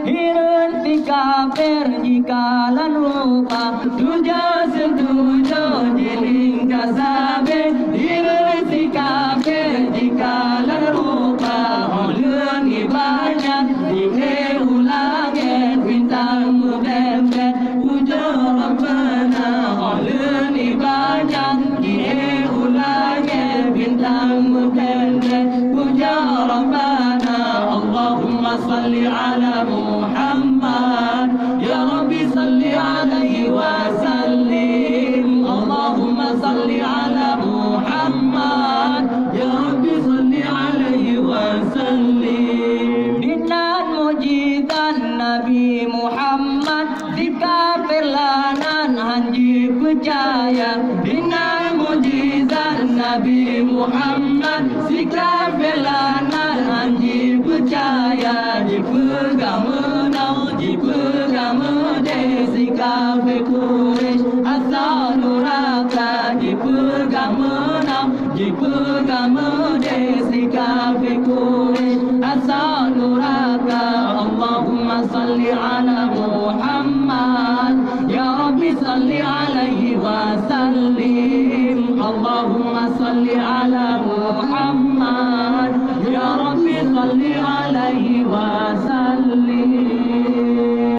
Hirun si kafir jikalan rupa tuja setuju jiling kasabe. Hirun si kafir jikalan rupa olun ibadah dine ulange bintang bebet puja Rabbana olun ibadah dine ulange bintang bebet puja Rabbana. Allahumma salli ala Muhammad ya Rabbi salli alaihi wa sallim. Allahumma salli ala Muhammad ya Rabbi salli alaihi wa sallim. Dinat mujizat Nabi Muhammad dikafir lanan hanji percaya. Dinat mujizat Nabi Muhammad dikafir lanan hanji percaya. Dipegang menau dipegang mede si kafir Quraisy asal neraka. Dipegang menau dipegang mede si kafir Quraisy asal neraka. Allahumma salli ala Muhammad ya Rabbi salli alaihi wa sallim. Allahumma salli ala Muhammad